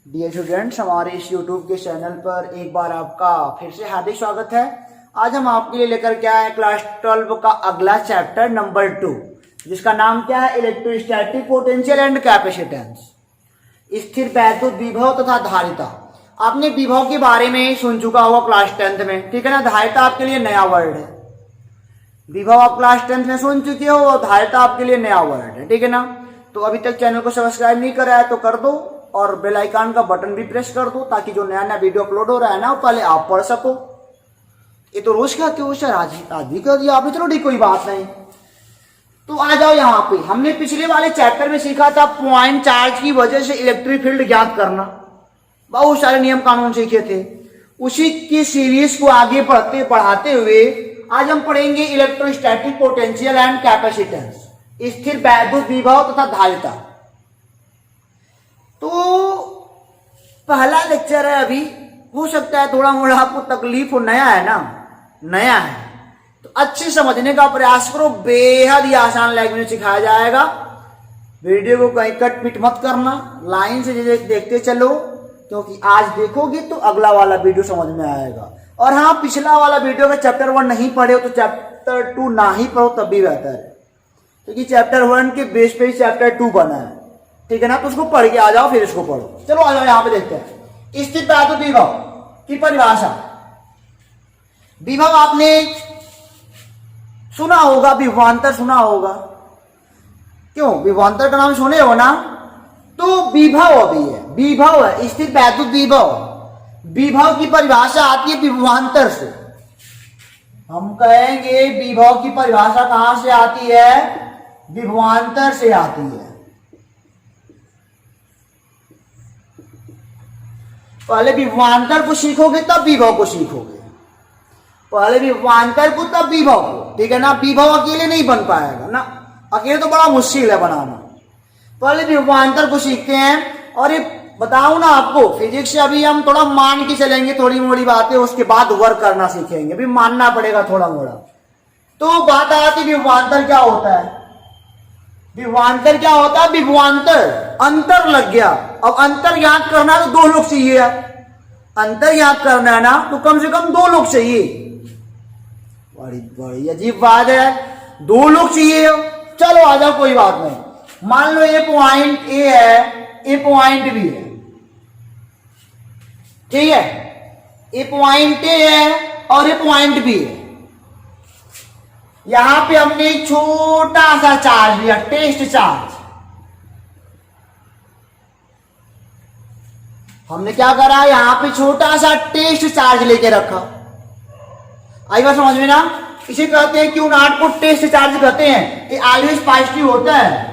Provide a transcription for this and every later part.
Dear students, हमारे इस YouTube के चैनल पर एक बार आपका फिर से हार्दिक स्वागत है। आज हम आपके लिए लेकर के आए क्लास 12 का अगला चैप्टर नंबर 2, जिसका नाम क्या है? Electrostatic potential and capacitance. स्थिर वैद्युत विभव तथा धारिता। आपने विभव के बारे में सुन चुका होगा क्लास 10th में, ठीक है ना। धारिता आपके लिए नया वर्ड है। विभव आप क्लास 10th में सुन चुके हो और धारिता आपके लिए नया वर्ड है, ठीक है ना। तो अभी तक चैनल को सब्सक्राइब नहीं करा है तो कर दो और बेल आइकन का बटन भी प्रेस कर दो, ताकि जो नया नया वीडियो अपलोड हो रहा है ना वो पहले आप पढ़ सको। ये तो रोज कहते हो सर, आज भी कर दिया आपने, चलो ठीक कोई बात नहीं। तो आ जाओ यहाँ पे। हमने पिछले वाले चैप्टर में सीखा था पॉइंट चार्ज की वजह से इलेक्ट्रिक फील्ड ज्ञात करना, बहुत सारे नियम कानून सीखे थे। उसी की सीरीज को आगे पढ़ाते हुए आज हम पढ़ेंगे इलेक्ट्रोस्टैटिक पोटेंशियल एंड कैपेसिटेंस, स्थिर वैद्युत विभव तथा धारिता। तो पहला लेक्चर है, अभी हो सकता है थोड़ा मोड़ा आपको तकलीफ हो, नया है ना, नया है तो अच्छे समझने का प्रयास करो। बेहद ही आसान लैंग्वेज में सिखाया जाएगा। वीडियो को कहीं कट पिट मत करना, लाइन से देखते चलो, क्योंकि आज देखोगे तो अगला वाला वीडियो समझ में आएगा। और हाँ, पिछला वाला वीडियो का चैप्टर 1 नहीं पढ़े हो तो चैप्टर 2 ना ही पढ़ो तब भी बेहतर है, क्योंकि चैप्टर 1 के बेस पे ही चैप्टर 2 बना है, ठीक है ना। तो उसको पढ़ के आ जाओ, फिर इसको पढ़ो। चलो आ जाओ, यहां पे देखते हैं स्थिर वैद्युत विभव की परिभाषा। विभव आपने सुना होगा, विभवांतर सुना होगा। क्यों? विभवांतर का नाम सुने हो ना। तो विभव अभी है, विभव है स्थिर वैद्युत विभव। विभव की परिभाषा आती है विभवांतर से। हम कहेंगे विभव की परिभाषा कहां से आती है? विभवांतर से आती है। पहले विभवांतर को सीखोगे तब विभव को सीखोगे। पहले विभवांतर को तब विभव को, ठीक है ना। विभव अकेले नहीं बन पाएगा ना, अकेले तो बड़ा मुश्किल है बनाना। पहले विभवांतर को सीखते हैं। और ये बताऊं ना आपको, फिजिक्स से अभी हम थोड़ा मान के चलेंगे, थोड़ी मोड़ी बातें, उसके बाद वर्क करना सीखेंगे। अभी मानना पड़ेगा थोड़ा मोड़ा। तो बात आती विभवांतर क्या होता है। विभवांतर क्या होता है? विभवांतर अंतर लग गया। अब अंतर ज्ञात करना है तो 2 लोग चाहिए। अंतर ज्ञात करना है ना तो कम से कम 2 लोग चाहिए। बड़ी बड़ी अजीब बात है, 2 लोग चाहिए। चलो आ जाओ, कोई बात नहीं। मान लो ये पॉइंट ए है, ये पॉइंट बी है, ठीक है। ये पॉइंट ए है और ये पॉइंट बी है। यहां पे हमने एक छोटा सा चार्ज लिया, टेस्ट चार्ज। हमने क्या करा? यहां पे छोटा सा टेस्ट चार्ज लेके रखा। आई बात समझ में ना। इसे कहते हैं क्यू नॉट को टेस्ट चार्ज कहते हैं। ये ऑलवेज पॉजिटिव होता है।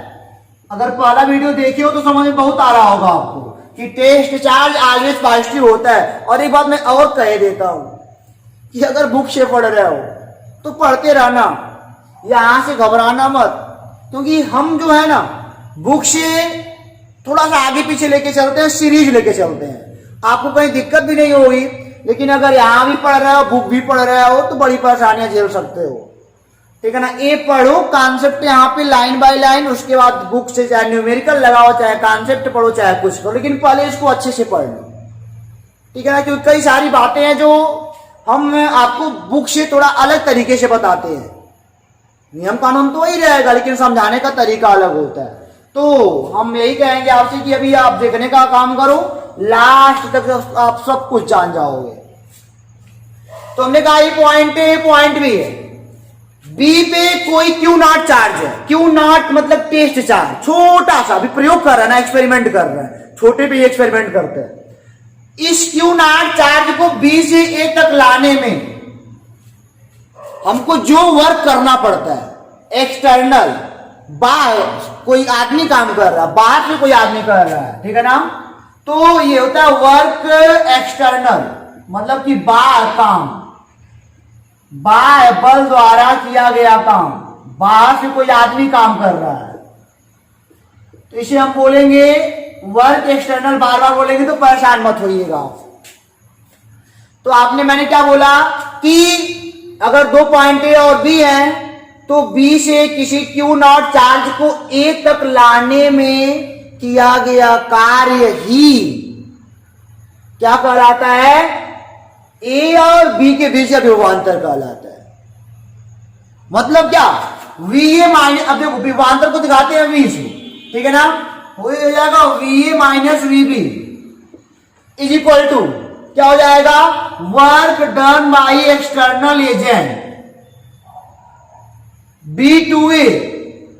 अगर पहला वीडियो देखे हो तो समझ में बहुत आ रहा होगा आपको कि टेस्ट चार्ज ऑलवेज पॉजिटिव होता है। और एक बात मैं और कह देता हूं कि अगर बुक से पढ़ रहे हो तो पढ़ते रहना, यहां से घबराना मत, क्योंकि हम जो है ना बुक से थोड़ा सा आगे पीछे लेके चलते हैं, सीरीज लेके चलते हैं। आपको कहीं दिक्कत भी नहीं होगी। लेकिन अगर यहां भी पढ़ रहे हो, बुक भी पढ़ रहे हो, तो बड़ी परेशानियां झेल सकते हो, ठीक है ना। ये पढ़ो कॉन्सेप्ट यहाँ पे लाइन बाय लाइन, उसके बाद बुक से चाहे न्यूमेरिकल लगाओ, चाहे कॉन्सेप्ट पढ़ो, चाहे कुछ करो, लेकिन पहले इसको अच्छे से पढ़ लो, ठीक है ना। क्योंकि कई सारी बातें हैं जो हम आपको बुक से थोड़ा अलग तरीके से बताते हैं। नियम कानून तो वही रहेगा, लेकिन समझाने का तरीका अलग होता है। तो हम यही कहेंगे आपसे कि अभी आप देखने का काम करो, लास्ट तक आप सब कुछ जान जाओगे। तो हमने कहा ये पॉइंट ए, पॉइंट बी है। बी पे कोई क्यू नॉट चार्ज है। क्यू नॉट मतलब टेस्ट चार्ज, छोटा सा। अभी प्रयोग कर रहा है ना, एक्सपेरिमेंट कर रहा है, छोटे पे एक्सपेरिमेंट करते हैं। इस क्यू नॉट चार्ज को बी से ए तक लाने में हमको जो वर्क करना पड़ता है एक्सटर्नल, बाहर कोई आदमी काम कर रहा है, बाहर से कोई आदमी कर रहा है, ठीक है ना। तो ये होता है वर्क एक्सटर्नल, मतलब कि बाहर काम, बाह्य बल द्वारा किया गया काम, बाहर से कोई आदमी काम कर रहा है। तो इसे हम बोलेंगे वर्क एक्सटर्नल। बार बार बोलेंगे तो परेशान मत होइएगा। तो आपने, मैंने क्या बोला कि अगर 2 पॉइंट ए और बी हैं तो बी से किसी क्यू नॉट चार्ज को ए तक लाने में किया गया कार्य ही क्या कहलाता है? ए और बी के बीच का विभवांतर कहलाता है। मतलब क्या? वी ए माइनस, अब देखो विभवांतर को दिखाते हैं वी से, ठीक है ना, हो जाएगा V A minus V B is equal to क्या हो जाएगा? Work done by external agent B to A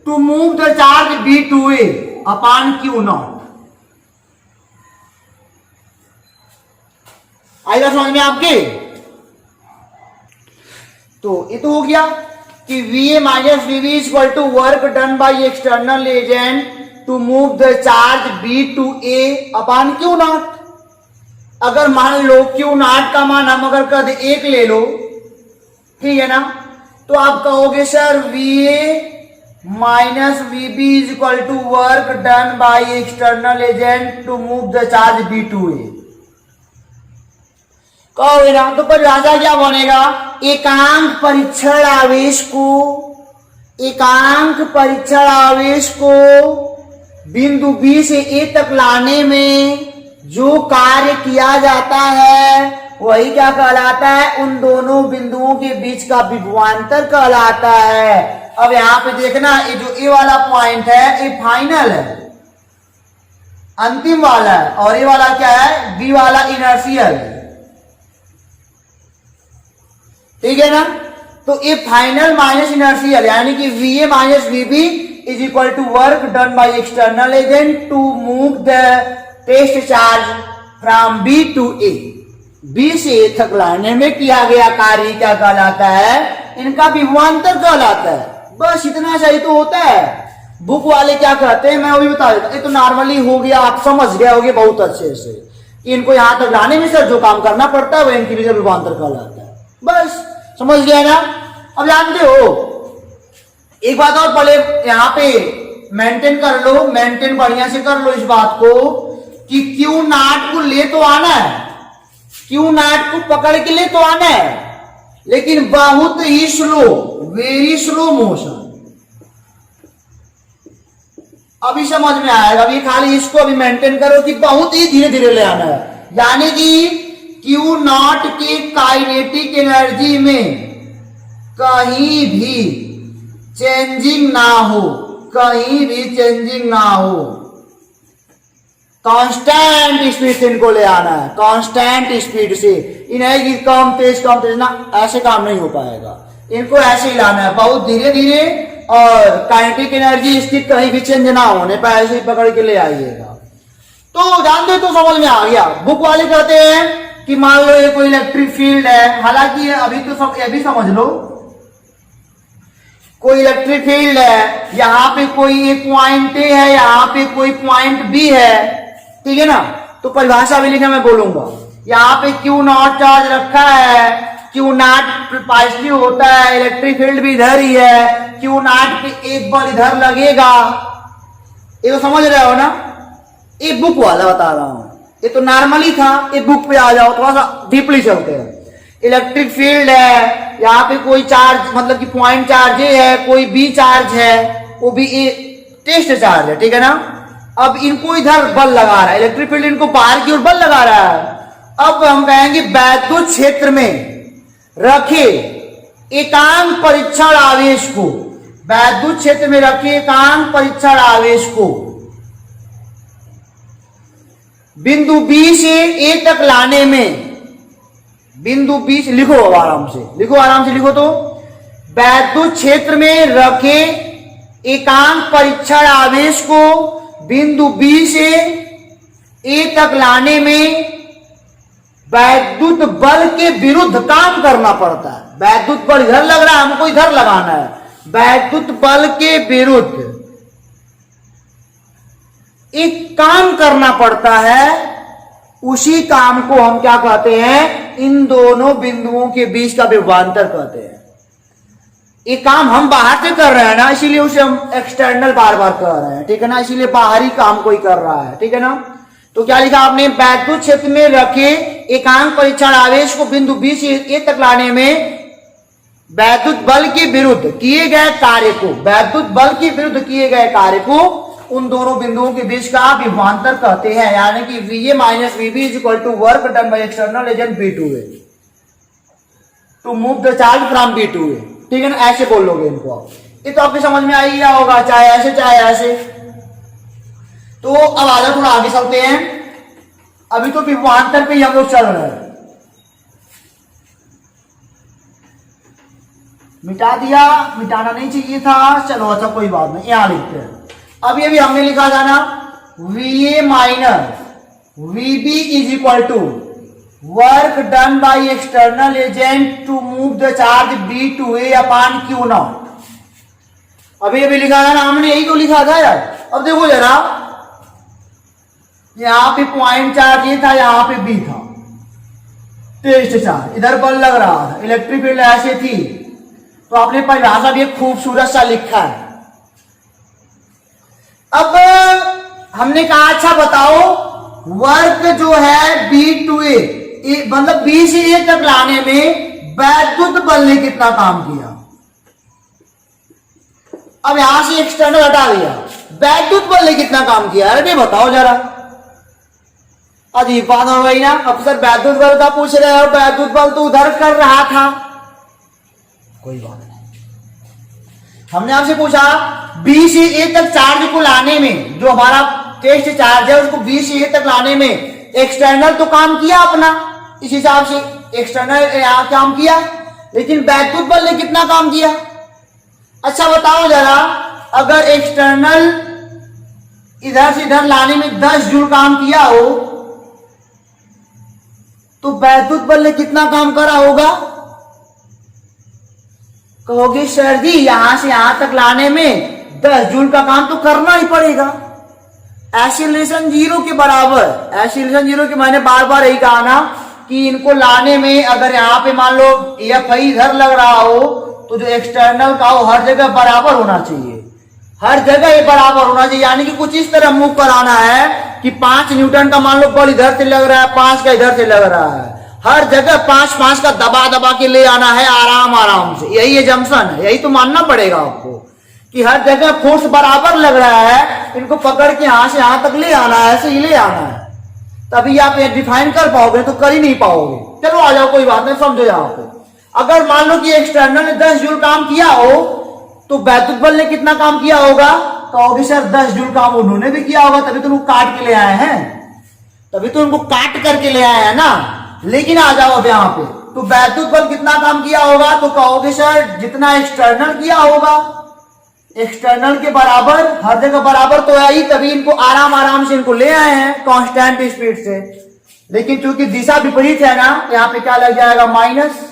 to move the charge B to A upon Q naught. आएगा समझ में आपके? तो ये तो हो गया कि V A minus V B is equal to work done by external agent to move the charge B to A upon Q naught. अगर मान लो क्यू नॉट का मान हम अगर कर दे 1 ले लो, ठीक है ना, तो आप कहोगे sir V A minus V B is equal to work done by external agent to move the charge B to A कहोगे ना। तो परिभाषा क्या बनेगा? एकांक परीक्षण आवेश को बिंदु बी से ए तक लाने में जो कार्य किया जाता है वही क्या कहलाता है? उन दोनों बिंदुओं के बीच का विभवांतर कहलाता है। अब यहां पे देखना, ये जो ए वाला पॉइंट है ये फाइनल है, अंतिम वाला है, और ये वाला क्या है? बी वाला इनर्शियल है, ठीक है ना। तो ये फाइनल माइनस इनर्शियल यानी कि V A minus V B is equal to work done by external agent to move the test charge from B to A. B से ए तक लाने में किया गया कार्य क्या कहलाता है? इनका विभवांतर कहलाता है। बस इतना सही तो होता है। बुक वाले क्या कहते हैं मैं वही बता देता हूं। ये तो नॉर्मली हो गया, आप समझ गए होगे बहुत अच्छे से कि इनको यहां तक लाने में सर जो काम करना पड़ता है वो इनके लिए विभवांतर कहलाता है। बस समझ गया ना। अब जानते हो एक बात और पहले यहां पे मेंटेन कर लो, मेंटेन बढ़िया से कर लो इस बात को कि क्यू नॉट को ले तो आना है, क्यू नॉट को पकड़ के ले तो आना है, लेकिन बहुत ही स्लो, वेरी स्लो मोशन। अभी समझ में आएगा। अभी खाली इसको अभी मेंटेन करो कि बहुत ही धीरे धीरे ले आना है, यानी कि क्यू नॉट की काइनेटिक एनर्जी में कहीं भी चेंजिंग ना हो, कहीं भी चेंजिंग ना हो, कांस्टेंट स्पीड से इनको ले आना है, कांस्टेंट स्पीड से। इन्हें कि कम तेज ना, ऐसे काम नहीं हो पाएगा। इनको ऐसे ही लाना है बहुत धीरे धीरे, और काइनेटिक एनर्जी इसकी कहीं भी चेंज ना होने पर ऐसे ही पकड़ के ले आइएगा। तो जानते तो समझ में आ गया। बुक वाले कहते हैं कि मान लो ये कोई इलेक्ट्रिक फील्ड है, हालांकि अभी तो सब ये भी समझ लो कोई इलेक्ट्रिक फील्ड है, यहां पे कोई एक पॉइंट ए है, यहां पे कोई पॉइंट बी है, ठीक है ना। तो परिभाषा भी लिखा मैं बोलूंगा। यहां पे क्यू नॉट चार्ज रखा है, क्यू नॉट पॉजिटिव होता है, इलेक्ट्रिक फील्ड भी इधर ही है, क्यू नॉट पे एक बल इधर लगेगा। ये तो समझ रहे हो ना। ये बुक वाला बता रहा हूं, ये तो नॉर्मली था। ये बुक पे आ जाओ, थोड़ा सा डीपली चलते हैं। इलेक्ट्रिक फील्ड है, यहाँ पे कोई चार्ज मतलब कि पॉइंट चार्ज है, कोई बी चार्ज है, वो भी ए टेस्ट चार्ज है, ठीक है ना। अब इनको इधर बल लगा रहा है, इलेक्ट्रिक फील्ड इनको बाहर की ओर बल लगा रहा है। अब हम कहेंगे वैद्युत क्षेत्र में रखे एकांक परीक्षण आवेश को, वैद्युत क्षेत्र में रखे एकांक परीक्षण आवेश को बिंदु बी से ए तक लाने में, बिंदु बी से लिखो, आराम से लिखो, आराम से लिखो। तो वैद्युत क्षेत्र में रखे एकांक परीक्षण आवेश को बिंदु बी से ए तक लाने में वैद्युत बल के विरुद्ध काम करना पड़ता है। वैद्युत बल इधर लग रहा है, हमको इधर लगाना है, वैद्युत बल के विरुद्ध एक काम करना पड़ता है। उसी काम को हम क्या कहते हैं? इन दोनों बिंदुओं के बीच का विभवांतर कहते हैं। ये काम हम बाहर से कर रहे हैं ना, इसीलिए उसे हम एक्सटर्नल बार बार कर रहे हैं, ठीक है ना। इसीलिए बाहरी काम कोई कर रहा है, ठीक है ना। तो क्या लिखा आपने? वैद्युत क्षेत्र में रखे एकांक परीक्षण आवेश को बिंदु बी से ए तक लाने में वैद्युत बल के विरुद्ध किए गए कार्य को, वैद्युत बल के विरुद्ध किए गए कार्य को उन दोनों बिंदुओं के बीच का विभवांतर कहते हैं, यानी कि VA minus VB is equal to work done by external agent B2A to move the charge from B2A। ठीक है ना, ऐसे बोल लोगे इनको आप। ये तो आपके समझ में आ ही गया होगा, चाहे ऐसे चाहे ऐसे। तो अब आगे थोड़ा आगे चलते हैं। अभी तो विभवांतर पे हम लोग चल रहे हैं। मिटा दिया, मिटाना नहीं चाहिए था, चलो अच्छा कोई बात नहीं, यहां लिखते हैं। अभी हमने लिखा था ना VA minus VB is equal to work done by external agent to move the charge B2A upon Q0। अभी लिखा था ना हमने, यही तो लिखा था यार। अब देखो जरा, यहां पे पॉइंट चार्ज ये था, यहां पे B था, टेस्ट चार्ज, इधर बल लग रहा था, इलेक्ट्रिक फील्ड ऐसे थी। तो आपने परिभाषा भी एक खूबसूरत सा लिखा है। अब हमने कहा अच्छा बताओ वर्क जो है B2A मतलब B से A तक लाने में वैद्युत बल ने कितना काम किया। अब यहां से एक्सटर्नल हटा दिया, वैद्युत बल ने कितना काम किया, अरे बताओ जरा। अजीब बात हो गई ना। अब सर वैद्युत बल का पूछ रहे हो, वैद्युत बल तो उधर कर रहा था। कोई बात नहीं, हमने आपसे पूछा B से A तक चार्ज को लाने में, जो हमारा टेस्ट चार्ज है उसको B से A तक लाने में एक्सटर्नल तो काम किया अपना, इस हिसाब से एक्सटर्नल यहां काम किया, लेकिन वैद्युत बल ने कितना काम किया। अच्छा बताओ जरा, अगर एक्सटर्नल इधर से इधर लाने में 10 जूल काम किया हो तो वैद्युत बल ने कितना काम करा होगा। कहोगे सर जी यहां से यहां तक लाने में 10 जूल का काम तो करना ही पड़ेगा, एक्सीलरेशन 0 के बराबर। एक्सीलरेशन 0 के मैंने बार बार यही कहा ना कि इनको लाने में अगर यहाँ पे मान लो Fi इधर लग रहा हो तो जो एक्सटर्नल का हो हर जगह बराबर होना चाहिए, हर जगह ये बराबर होना चाहिए। यानी कि कुछ इस तरह मूव कराना है कि 5 न्यूटन का मान लो बल इधर से लग रहा है, 5 का इधर से लग रहा है, हर जगह 5-5 का दबा दबा के ले आना है आराम आराम से। यही एजम्पशन है, यही तो मानना पड़ेगा आपको कि हर जगह फोर्स बराबर लग रहा है, इनको पकड़ के यहां से यहां तक ले आना है, ऐसे ही ले आना है, तभी आप ये डिफाइन कर पाओगे, तो कर ही नहीं पाओगे। चलो आ जाओ, कोई बात नहीं, समझो यहां पे। अगर मान लो कि एक्सटर्नल ने 10 जूल काम किया हो तो वैद्युत बल ने कितना काम किया होगा। कहोगे सर 10 जूल काम उन्होंने भी किया होगा, तभी तो उनको काट के ले आए हैं, तभी तो उनको काट करके ले आए हैं ना। लेकिन आ जाओ अब यहाँ पे, तो वैद्युत बल कितना काम किया होगा, तो कहोगे सर जितना एक्सटर्नल किया होगा, एक्सटर्नल के बराबर, हर जगह बराबर तो है ही, तभी इनको आराम आराम से इनको ले आए हैं कांस्टेंट स्पीड से। लेकिन चूंकि दिशा विपरीत है ना, यहाँ पे क्या लग जाएगा माइनस,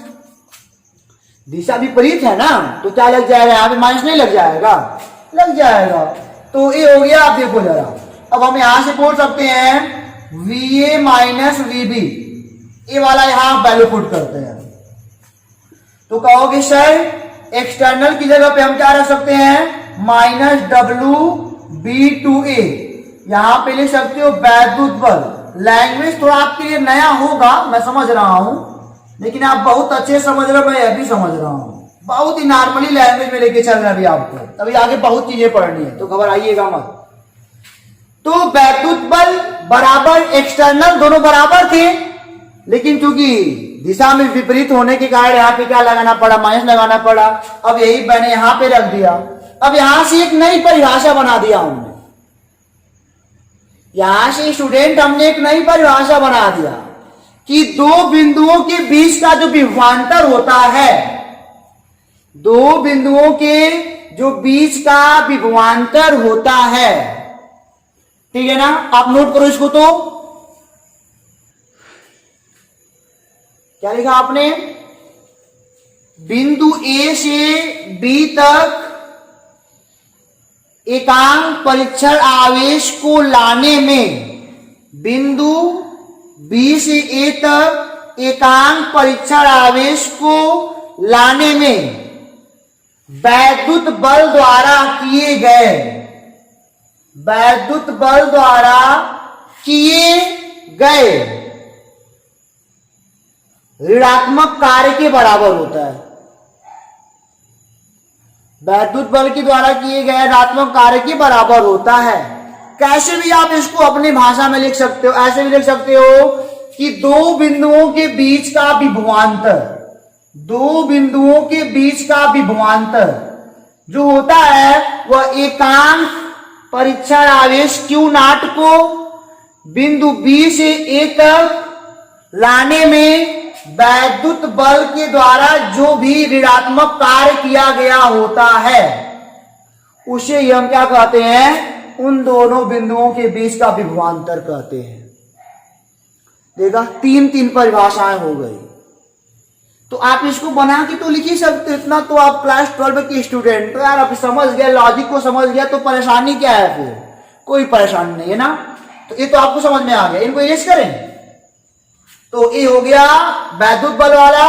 दिशा विपरीत है ना तो क्या लग जाएगा, यहाँ पे माइनस नहीं लग जाएगा, लग जाएगा। तो ये हो गया। आप देखो जरा, अब हम यहां से बोल सकते हैं VA माइनस VB, ये वाला यहां वैल्यू पुट करते हैं। तो कहोगे सर एक्सटर्नल की जगह पे हम क्या रख सकते हैं, माइनस WB2A, यहां पे लिख सकते हो वैद्युत बल। लैंग्वेज थोड़ा आपके लिए नया होगा, मैं समझ रहा हूं, लेकिन आप बहुत अच्छे समझ रहे हो, मैं अभी समझ रहा हूं। बहुत ही नॉर्मली लैंग्वेज में लेके चल रहा है अभी आपको, अभी आगे बहुत चीजें पढ़नी है, तो घबराइएगा मत। तो वैद्युत बल बराबर एक्सटर्नल दोनों बराबर थे, लेकिन चूंकि दिशा में विपरीत होने के कारण यहाँ पे क्या लगाना पड़ा, माइनस लगाना पड़ा। अब यही मैंने यहां पे रख दिया। अब यहां से एक नई परिभाषा बना दिया हमने, यहां से स्टूडेंट हमने एक नई परिभाषा बना दिया कि दो बिंदुओं के बीच का जो विभवांतर होता है, दो बिंदुओं के जो बीच का विभवांतर होता है, ठीक है ना, आप नोट करो इसको। तो क्या लिखा आपने, बिंदु A से B तक एकांक परीक्षण आवेश को लाने में, बिंदु B से A तक एकांक परीक्षण आवेश को लाने में वैद्युत बल द्वारा किए गए, वैद्युत बल द्वारा किए गए ऋणात्मक कार्य के बराबर होता है। वैद्युत बल के द्वारा किए गए ऋणात्मक कार्य के बराबर होता है। कैसे भी आप इसको अपनी भाषा में लिख सकते हो, ऐसे भी लिख सकते हो कि दो बिंदुओं के बीच का विभवांतर, दो बिंदुओं के बीच का विभवांतर जो होता है वह एकांक परीक्षण आवेश Q0 को बिंदु B से A तक लाने में वैद्युत बल के द्वारा जो भी ऋणात्मक कार्य किया गया होता है उसे हम क्या कहते हैं, उन दोनों बिंदुओं के बीच का विभवांतर कहते हैं। देखा, तीन तीन परिभाषाएं हो गई। तो आप इसको बना के तो लिख ही सकते, इतना तो आप क्लास 12 के स्टूडेंट तो यार, आप समझ गए, लॉजिक को समझ गया तो परेशानी क्या है, फिर कोई परेशानी नहीं है ना। तो ये तो आपको समझ में आ गया, इनको इरेज करें। तो ये हो गया वैद्युत बल वाला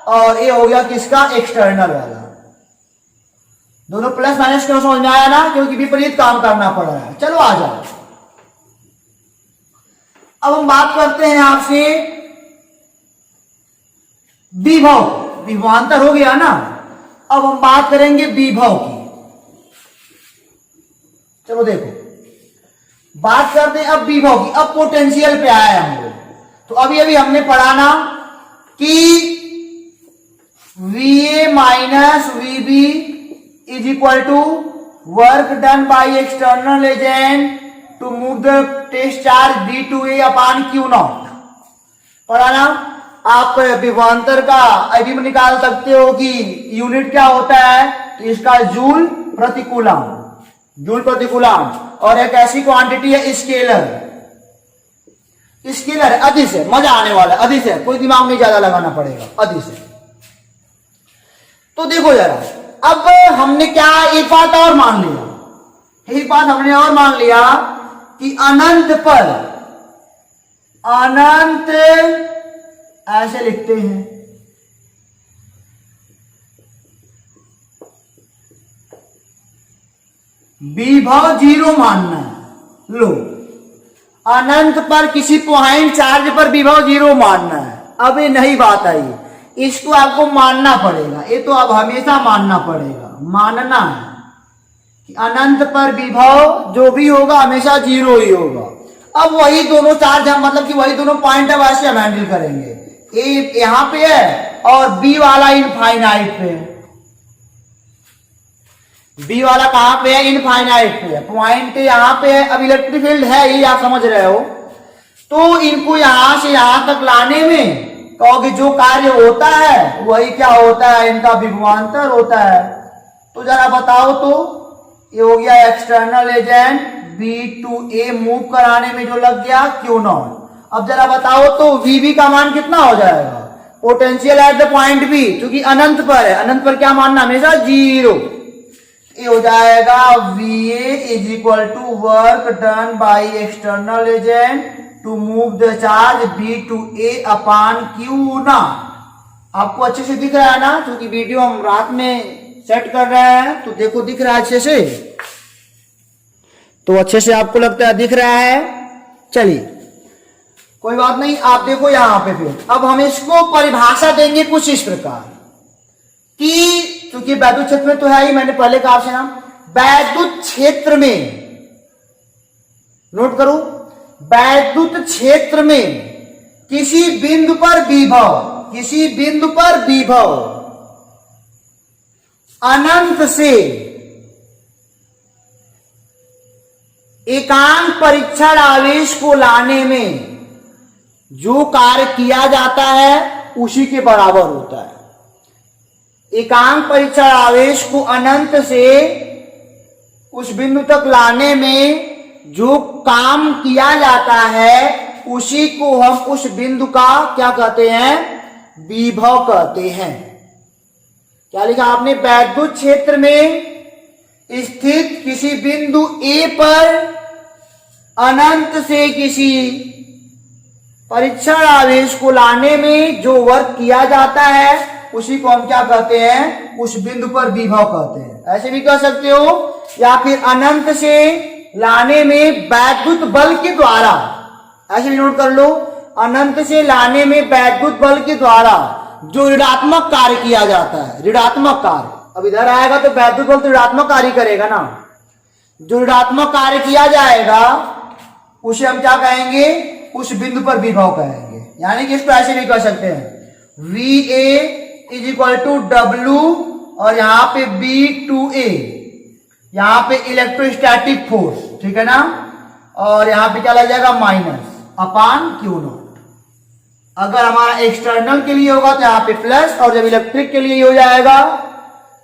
और ये हो गया किसका, एक्सटर्नल वाला। दोनों प्लस माइनस क्यों समझ में आया ना, क्योंकि विपरीत काम करना पड़ रहा है। चलो आ जाओ, अब हम बात करते हैं आपसे विभव। विभवांतर हो गया ना, अब हम बात करेंगे विभव की। चलो देखो, बात करते हैं अब विभव की। अब पोटेंशियल पे आया है हम लोग। तो अभी अभी हमने पढ़ा ना कि VA minus VB is equal to work done by external agent to move the test charge B2A upon Q0 पढ़ा ना। आप विभवांतर का अभी निकाल सकते हो कि यूनिट क्या होता है, तो इसका जूल प्रति कूलम, जूल प्रति कूलम। और एक ऐसी क्वांटिटी है स्केलर, स्केलर अधिस है, मजा आने वाला है, अधिस है, कोई दिमाग नहीं ज्यादा लगाना पड़ेगा, अधिस है। तो देखो जरा, अब हमने क्या एक बात और मान लिया, एक बात हमने और मान लिया कि अनंत पर, अनंत ऐसे लिखते हैं, विभव जीरो मानना है। लो, अनंत पर किसी पॉइंट चार्ज पर विभव जीरो मानना है। अब ये नई बात आई, इसको आपको मानना पड़ेगा, ये तो अब हमेशा मानना पड़ेगा, मानना है कि अनंत पर विभव जो भी होगा हमेशा जीरो ही होगा। अब वही दोनों चार्ज हम, मतलब कि वही दोनों पॉइंट अब ऐसे हम हैंडल करेंगे। ए यहां पे है और बी वाला इनफाइनाइट पे है। बी वाला कहां पे है, इनफाइनाइट पे है, पॉइंट यहां पे है। अब इलेक्ट्रिक फील्ड है ही, आप समझ रहे हो। तो इनको यहां से यहां तक लाने में कहोगे जो कार्य होता है वही क्या होता है, इनका विभवांतर होता है। तो जरा बताओ, तो ये हो गया एक्सटर्नल एजेंट B2A मूव कराने में जो लग गया Q0। अब जरा बताओ तो VB का मान कितना हो जाएगा, potential at the point B, क्योंकि अनंत पर है, अनंत पर क्या मानना, हमेशा जीरो। ये हो जाएगा VA is equal to work done by external agent to move the charge B2A upon Q0। आपको अच्छे से दिख रहा है ना, क्योंकि वीडियो हम रात में सेट कर रहे हैं, तो देखो दिख रहा है अच्छे से, तो अच्छे से आपको लगता है दिख रहा है। चलिए कोई बात नहीं, आप देखो यहां पे। फिर अब हम इसको परिभाषा देंगे कुछ इस प्रकार कि, क्योंकि वैद्युत क्षेत्र में तो है ही, मैंने पहले कहा आपसे ना, वैद्युत क्षेत्र में, नोट करो, वैद्युत क्षेत्र में किसी बिंदु पर विभव, किसी बिंदु पर विभव अनंत से एकांक परीक्षण आवेश को लाने में जो कार्य किया जाता है उसी के बराबर होता है। एकांक परीक्षण आवेश को अनंत से उस बिंदु तक लाने में जो काम किया जाता है उसी को हम उस बिंदु का क्या कहते हैं, विभव कहते हैं। क्या लिखा आपने, वैद्युत क्षेत्र में स्थित किसी बिंदु A पर अनंत से किसी परीक्षण आवेश को लाने में जो वर्क किया जाता है उसी को हम क्या कहते हैं, उस बिंदु पर विभव कहते हैं। ऐसे भी कह सकते हो, या फिर अनंत से लाने में वैद्युत बल के द्वारा, ऐसे भी नोट कर लो, अनंत से लाने में वैद्युत बल के द्वारा जो ऋणात्मक कार्य किया जाता है, ऋणात्मक कार्य, अब इधर आएगा तो वैद्युत बल तो ऋणात्मक कार्य करेगा ना। जो ऋणात्मक कार्य किया जाएगा उसे हम क्या कहेंगे, उस बिंदु पर विभव कहेंगे। यानी कि इसको ऐसे भी कह सकते हैं VA is equal to W और यहाँ पे B2A, यहाँ पे इलेक्ट्रोस्टैटिक फोर्स, ठीक है ना, और यहाँ पे क्या लग जाएगा माइनस अपान Q0। अगर हमारा एक्सटर्नल के लिए होगा तो यहाँ पे प्लस, और जब इलेक्ट्रिक के लिए हो जाएगा,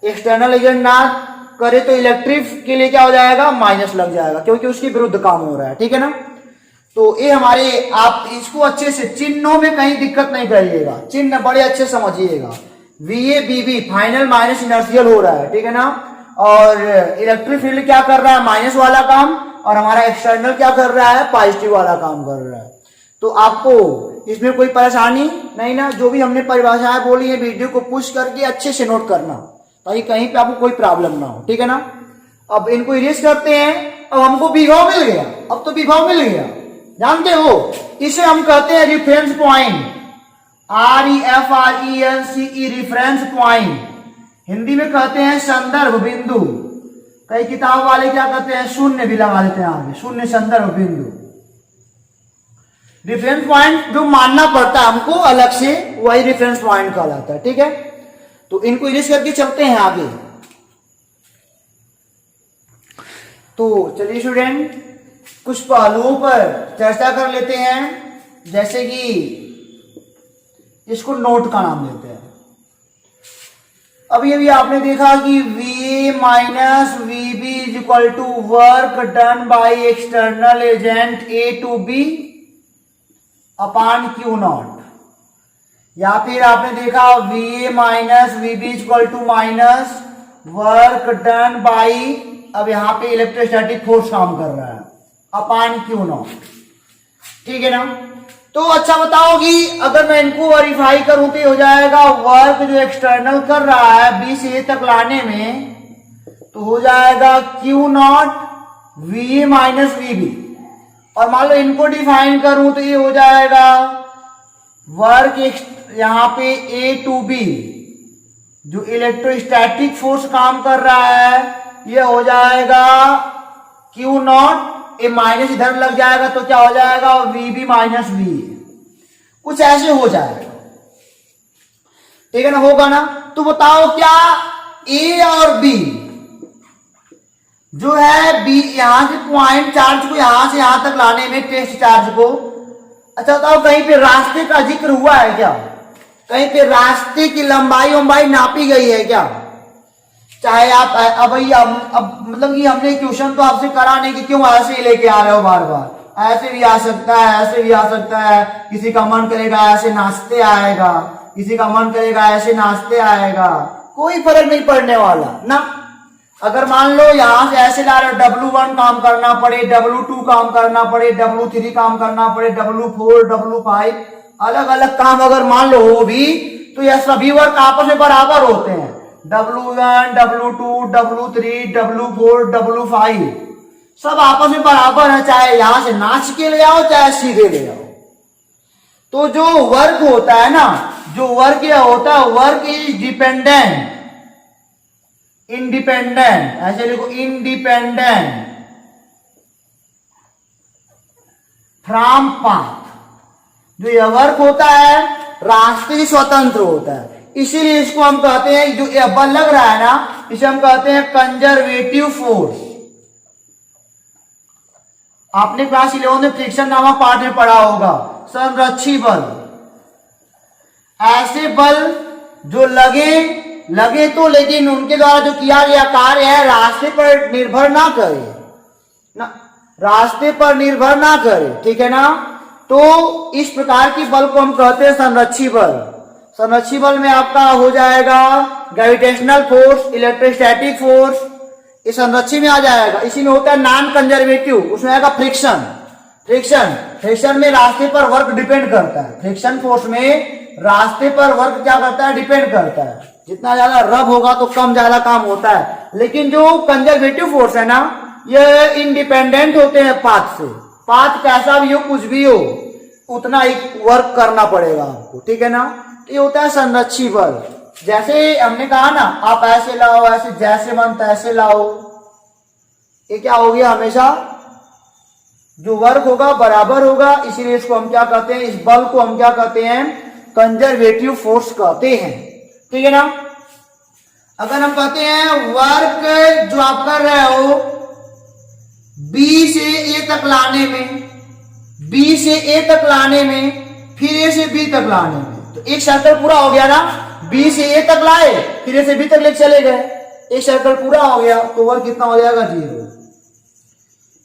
एक्सटर्नल एजेंट ना करे तो इलेक्ट्रिक के लिए क्या हो जाएगा, माइनस लग जाएगा, क्योंकि उसके विरुद्ध काम हो रहा है, ठीक है ना। तो ये हमारे, आप इसको अच्छे से चिन्हों में कहीं दिक्कत नहीं करिएगा, चिन्ह बड़े अच्छे समझिएगा। VA BB final minus inertial हो रहा है, ठीक है ना, और इलेक्ट्रिक फील्ड क्या कर रहा है, माइनस वाला काम, और हमारा एक्सटर्नल क्या कर रहा है, पॉजिटिव वाला काम कर रहा है। तो आपको इसमें कोई परेशानी नहीं ना, जो भी हमने परिभाषाएं बोली है वीडियो को पुश करके अच्छे से नोट करना, ताकि कहीं पे आपको कोई प्रॉब्लम ना हो, ठीक है ना। अब इनको इरेज करते हैं। अब हमको विभव मिल गया, अब तो विभव मिल गया, जानते हो, इसे हम कहते हैं reference point, REFRENCE, reference point. Hindi में कहते हैं संदर्भ बिंदु, कई किताब वाले क्या कहते हैं, शून्य भी लगा लेते हैं आगे, शून्य संदर्भ बिंदु। रेफरेंस पॉइंट जो मानना पड़ता है हमको अलग से, वही रेफरेंस पॉइंट कहलाता है, ठीक है। तो इनको इरेज करके चलते हैं आगे। तो चलिए स्टूडेंट, कुछ पहलुओं पर चर्चा कर लेते हैं, जैसे कि इसको नोट का नाम देते हैं। अभी आपने देखा कि VA minus VB is equal to work done by external agent A to B upon Q0, या फिर आपने देखा VA minus VB is equal to minus work done by, अब यहां पे इलेक्ट्रोस्टैटिक फोर्स काम कर रहा है, अपान Q0, ठीक है ना। तो अच्छा बताओ कि अगर मैं इनको वेरीफाई करूं तो हो जाएगा वर्क जो एक्सटर्नल कर रहा है B से A तक लाने में, तो हो जाएगा Q0 VA माइनस VB, और मान लो इनको डिफाइन करूं तो ये हो जाएगा वर्क यहां पे A to B, जो इलेक्ट्रोस्टैटिक फोर्स काम कर रहा है, ये हो जाएगा Q0, ए माइनस इधर लग जाएगा तो क्या हो जाएगा, VB माइनस VA, कुछ ऐसे हो जाएगा, ठीक है ना, होगा ना। तो बताओ क्या A और B जो है, B यहां से पॉइंट चार्ज को यहां से यहां तक लाने में, टेस्ट चार्ज को, अच्छा बताओ कहीं पे रास्ते का जिक्र हुआ है क्या, कहीं पे रास्ते की लंबाई नापी गई है क्या, चाहे आप अब मतलब कि हमने क्वेश्चन तो आपसे करा नहीं कि क्यों ऐसे ही लेके आ रहे हो बार बार, ऐसे भी आ सकता है, ऐसे भी आ सकता है, किसी का मन करेगा ऐसे नाचते आएगा, किसी का मन करेगा ऐसे नाचते आएगा, कोई फर्क नहीं पड़ने वाला ना। अगर मान लो यहां से ऐसे ला रहे हो, W1 काम करना पड़े, W2 काम करना पड़े, W3 काम करना पड़े, W4 W5 अलग अलग काम अगर मान लो हो भी, तो यह सभी वर्क आपस में बराबर होते हैं, W1 W2 W3 W4 W5 सब आपस में बराबर है, चाहे यहां से नाच के ले आओ चाहे सीधे ले आओ। तो जो वर्क होता है ना, जो वर्क यह होता है, वर्क इज डिपेंडेंट, इंडिपेंडेंट, ऐसे लिखो इंडिपेंडेंट फ्रॉम पाथ। जो यह वर्क होता है रास्ते से स्वतंत्र होता है, इसीलिए इसको हम कहते हैं, जो यह बल लग रहा है ना, इसे हम कहते हैं कंजर्वेटिव फोर्स। आपने क्लास 11 में फ्रिक्शन नामक पार्ट में पढ़ा होगा, संरक्षी बल, ऐसे बल जो लगे तो, लेकिन उनके द्वारा जो किया गया कार्य है रास्ते पर निर्भर ना करे ना, रास्ते पर निर्भर ना करे, ठीक है ना। तो इस प्रकार की बल को हम कहते हैं संरक्षी बल। संरक्षी बल में आपका हो जाएगा ग्रेविटेशनल फोर्स, इलेक्ट्रोस्टैटिक फोर्स, ये संरक्षी में आ जाएगा। इसी में होता है नॉन कंजर्वेटिव, उसमें आएगा फ्रिक्शन। फ्रिक्शन में रास्ते पर वर्क डिपेंड करता है, फ्रिक्शन फोर्स में रास्ते पर वर्क क्या करता है, डिपेंड करता है। जितना ज्यादा रब होगा तो कम ज्यादा काम होता है, लेकिन जो कंजर्वेटिव फोर्स है ना, ये इंडिपेंडेंट होते हैं पाथ से, पाथ कैसा भी हो, कुछ भी हो, उतना ही वर्क करना पड़ेगा आपको, ठीक है ना। ये होता है संरक्षी बल। जैसे हमने कहा ना, आप ऐसे लाओ, ऐसे जैसे मन तैसे लाओ, ये क्या हो गया, हमेशा जो वर्क होगा बराबर होगा, इसीलिए इसको हम क्या कहते हैं, इस बल को हम क्या कहते हैं, कंजर्वेटिव फोर्स कहते हैं। ठीक है ना। अगर हम कहते हैं वर्क जो आप कर रहे हो बी से ए तक लाने में, बी से ए तक लाने में, फिर ए से बी तक लाने में, तो एक सर्कल पूरा हो गया ना। बी से ए तक लाए, फिर ए से बी तक लेके चले गए, एक सर्कल पूरा हो गया, तो वर्क कितना हो जाएगा, 0।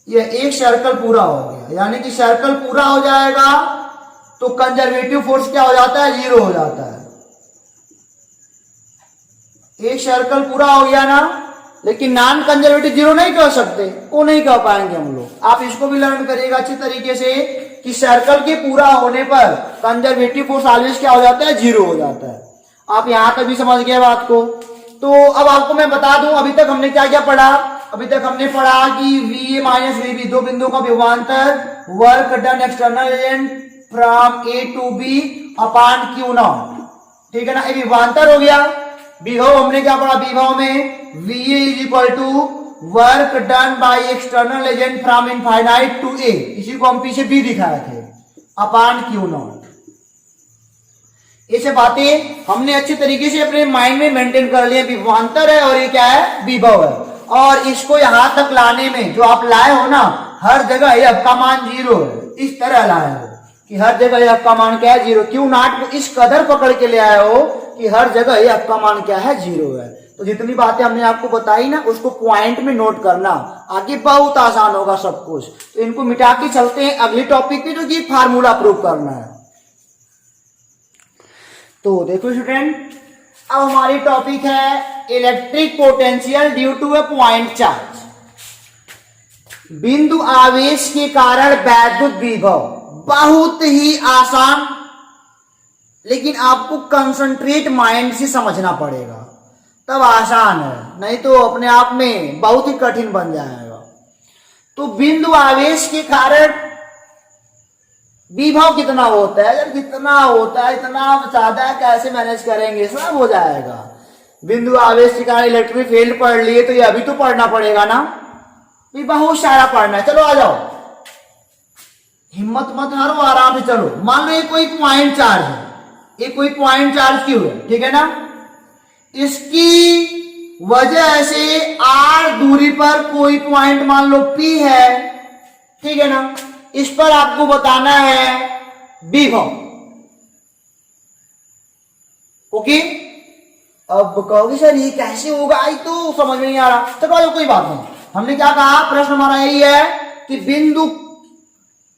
ये एक सर्कल पूरा हो गया, यानी कि सर्कल पूरा हो जाएगा तो कंजर्वेटिव फोर्स क्या हो जाता है, 0 हो जाता है। एक सर्कल पूरा हो गया ना, लेकिन नॉन कंजर्वेटिव 0 नहीं कह सकते, वो नहीं कह पाएंगे हम लोग। आप इसको भी लर्न करिएगा अच्छी तरीके से कि सर्कल के पूरा होने पर कंजर्वेटिव फोर्स ऑलवेज क्या हो जाता है, 0 हो जाता है। आप यहां तक भी समझ गए बात को। तो अब आपको मैं बता दूं, अभी तक हमने क्या क्या पढ़ा। अभी तक हमने पढ़ा कि V A minus V B, दो बिंदुओं का विभवांतर, work done external agent from A to B upon Q naught. ठीक है ना, ये विभवांतर हो गया। विभव हमने क्या पढ़ा, विभव में V A is equal to work done by external agent from infinite to A, इसी को हम पीछे बी दिखाए थे, अपॉन क्यू नॉट। ये सब बातें हमने अच्छी तरीके से अपने माइंड में मेंटेन कर लिया। विभवांतर है और ये क्या है, विभव है। और इसको यहां तक लाने में जो आप लाए हो ना, हर जगह ये आपका मान 0 है। इस तरह लाए हो कि हर जगह ये आपका मान क्या है, 0। क्यू नॉट को इस कदर पकड़ के ले आए हो कि हर जगह ये आपका मान क्या है, 0 है। तो जितनी बातें हमने आपको बताई ना, उसको पॉइंट में नोट करना, आगे बहुत आसान होगा सब कुछ। तो इनको मिटा के चलते हैं अगली टॉपिक पे, जो कि फार्मूला प्रूव करना है। तो देखो स्टूडेंट, अब हमारी टॉपिक है electric potential due to a point charge. बिंदु आवेश के कारण वैद्युत विभव, बहुत ही आसान, लेकिन आपको कंसंट्रेट माइंड से समझना पड़ेगा, तब आसान है, नहीं तो अपने आप में बहुत ही कठिन बन जाएगा। तो बिंदु आवेश के कारण विभव कितना होता है, जब कितना होता है, इतना ज्यादा कैसे मैनेज करेंगे, सब हो जाएगा। बिंदु आवेश के कारण इलेक्ट्रिक फील्ड पढ़ लिए, तो ये अभी तो पढ़ना पड़ेगा ना, भी बहुत सारा पढ़ना है। चलो आ जाओ, हिम्मत मत हारो, आराम से चलो। मान लो ये कोई पॉइंट चार्ज है, ये कोई पॉइंट चार्ज क्यों है, ठीक है ना। इसकी वजह से आर दूरी पर कोई पॉइंट मान लो पी है, ठीक है ना। इस पर आपको बताना है विभव, ओके। अब कहोगे सर ये कैसे होगा, आई तो समझ में नहीं आ रहा। चलो कोई बात नहीं, हमने क्या कहा, प्रश्न हमारा यही है कि बिंदु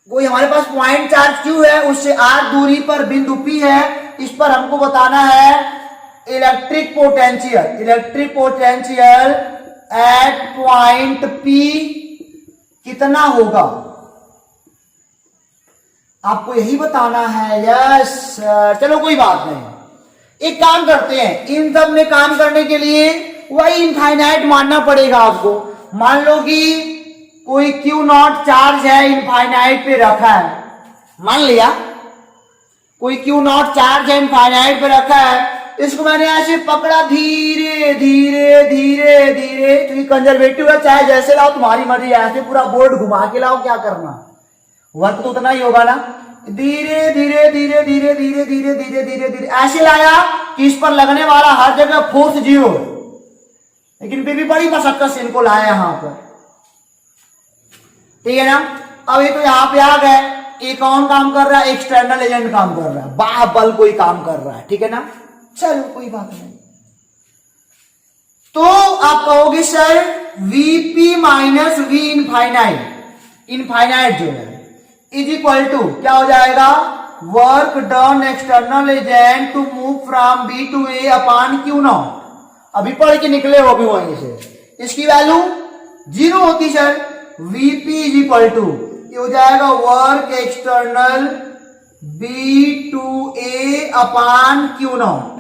कोई हमारे पास पॉइंट चार्ज क्यों है, उससे आर दूरी पर बिंदु पी है, इस पर हमको बताना है electric potential. Electric potential at point P कितना होगा, आपको यही बताना है। यस, चलो कोई बात नहीं, एक काम करते हैं, इन सब में काम करने के लिए वही इनफाइनाइट मानना पड़ेगा आपको। मान लो कि कोई क्यू नॉट चार्ज है, इनफाइनाइट पे रखा है, मान लिया कोई क्यू नॉट चार्ज है, इनफाइनाइट पे रखा है। इसको मैंने ऐसे पकड़ा, धीरे धीरे धीरे धीरे, क्योंकि कंजर्वेटिव है, चाहे जैसे लाओ तुम्हारी मर्जी, ऐसे पूरा बोर्ड घुमा के लाओ, क्या करना, वर्क तो उतना ही होगा ना। धीरे धीरे धीरे धीरे धीरे धीरे धीरे धीरे धीरे ऐसे लाया कि इस पर लगने वाला हर जगह फोर्स 0, लेकिन फिर भी बड़ी मशक्कत से इनको लाया यहां पर, ठीक है ना। अब ये तो यहां पे आ गए, एक कौन काम कर रहा है, एक्सटर्नल एजेंट काम कर रहा है, बाह्य बल कोई काम कर रहा है, ठीक है ना। चलो कोई बात नहीं। तो आप कहोगे sir Vp minus V infinite, infinite जो है इज इक्वल टू क्या हो जाएगा, work done external agent to move from B to A upon Q naught. अभी पढ़ के निकले हो अभी वहीं से, इसकी वैल्यू 0 होती sir. Vp is equal to ये हो जाएगा work external B to A upon Q naught.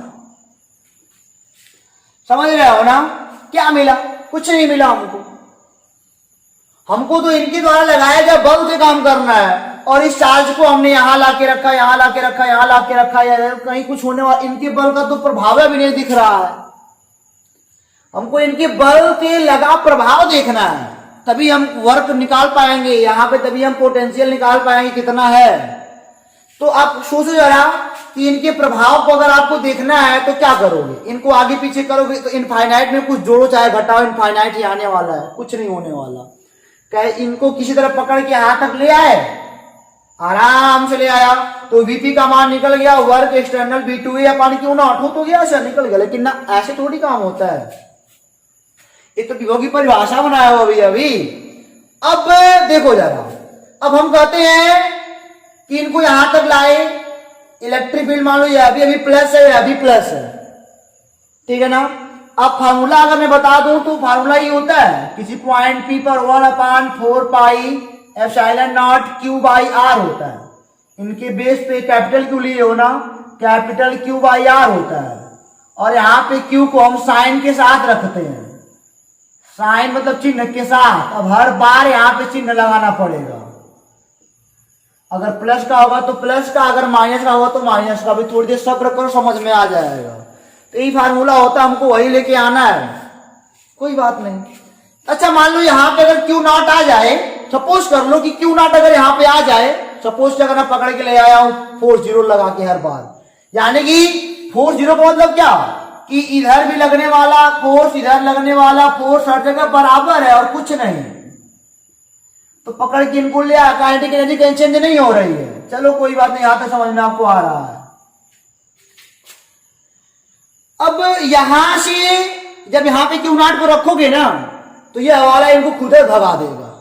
समझ रहे हो ना, क्या मिला, कुछ नहीं मिला हमको। हमको तो इनके द्वारा लगाया गया बल से काम करना है, और इस चार्ज को हमने यहां लाके रखा, यहां लाके रखा, यहां लाके रखा, कहीं कुछ होने वाला, इनके बल का तो प्रभाव भी नहीं दिख रहा है। हमको इनके बल के लगा प्रभाव देखना है, तभी हम वर्क निकाल पाएंगे यहां पे, तभी हम पोटेंशियल निकाल पाएंगे कितना है। तो आप सोचो जरा कि इनके प्रभाव को अगर आपको देखना है तो क्या करोगे, इनको आगे पीछे करोगे तो इनफाइनाइट में कुछ जोड़ो चाहे घटाओ, इनफाइनाइट ही आने वाला है, कुछ नहीं होने वाला। कहे इनको किसी तरह पकड़ के यहां तक ले आए, आराम से ले आया तो वीपी का मान निकल गया, वर्क एक्सटर्नल V2 या पानी क्यों ना हटो तो गया, ऐसा निकल गया। लेकिन ना ऐसे थोड़ी काम होता है, ये तो विभव की परिभाषा बनाया हुआ अभी। अब देखो जरा, अब हम कहते हैं कि इनको यहां तक लाए, इलेक्ट्रिक फील्ड मान लो ये अभी प्लस है, ये अभी प्लस है, ठीक है ना। अब फार्मूला अगर मैं बता दूं तो फार्मूला ये होता है किसी पॉइंट P पर 1/4 pi epsilon not Q by R होता है। इनके बेस पे कैपिटल Q लिए हो ना, कैपिटल Q बाई R होता है, और यहाँ पे Q को हम साइन के साथ रखते हैं, साइन मतलब चिन्ह के साथ। अब हर बार यहाँ पे चिन्ह लगाना पड़ेगा, अगर प्लस का होगा तो प्लस का, अगर माइनस का होगा तो माइनस का। भी थोड़ी देर सब्र करो, समझ में आ जाएगा। तो यही फार्मूला होता है, हमको वही लेके आना है, कोई बात नहीं। अच्छा मान लो यहाँ पे अगर Q नॉट आ जाए, सपोज कर लो कि Q नॉट अगर यहाँ पे आ जाए, सपोज अगर मैं पकड़ के ले आया हूं 40 लगा के हर बार, यानी कि 40 का मतलब क्या कि इधर भी लगने वाला फोर्स, इधर लगने वाला फोर्स हर जगह बराबर है और कुछ नहीं। तो पकड़ के इनको ले आया, काइनेटिक एनर्जी कहीं चेंज नहीं हो रही है। चलो कोई बात नहीं, यहां तक समझ में आपको आ रहा है। अब यहां से जब यहां पे Q नॉट को रखोगे ना तो ये वाला इनको खुद ही भगा देगा।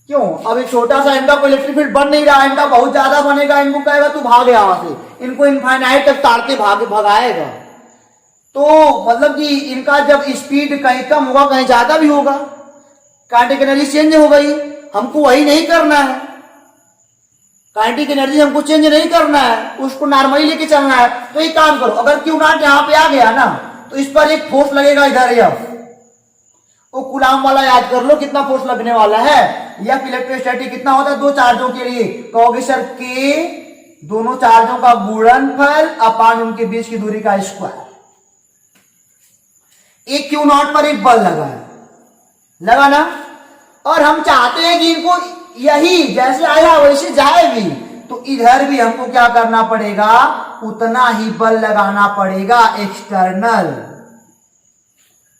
क्यों? अभी छोटा सा इनका कोई इलेक्ट्रिक फील्ड बन नहीं रहा, इनका बहुत ज्यादा बनेगा, इनको कहेगा तू भाग यहां से, इनको इनफाइनाइट तक ताड़ते भगाएगा। तो मतलब कि इनका जब स्पीड कहीं कम होगा कहीं ज्यादा भी होगा, काइनेटिक एनर्जी चेंज हो गई। हमको वही नहीं करना है, काइनेटिक एनर्जी हमको चेंज नहीं करना है, उसको नॉर्मली लेके चलना है। तो एक काम करो, अगर Q नॉट यहाँ पे आ गया ना तो इस पर एक फोर्स लगेगा इधर, F। वो कूलाम वाला याद कर लो कितना फोर्स लगने वाला है। F इलेक्ट्रोस्टैटिक कितना होता है दो चार्जों के लिए, कहोगे सर K दोनों चार्जों का गुणनफल अपान उनके बीच की दूरी का स्क्वायर। एक Q नॉट पर एक बल लगा है, लगा ना, और हम चाहते हैं कि इनको यही जैसे आया वैसे जाए भी, तो इधर भी हमको क्या करना पड़ेगा, उतना ही बल लगाना पड़ेगा एक्सटर्नल।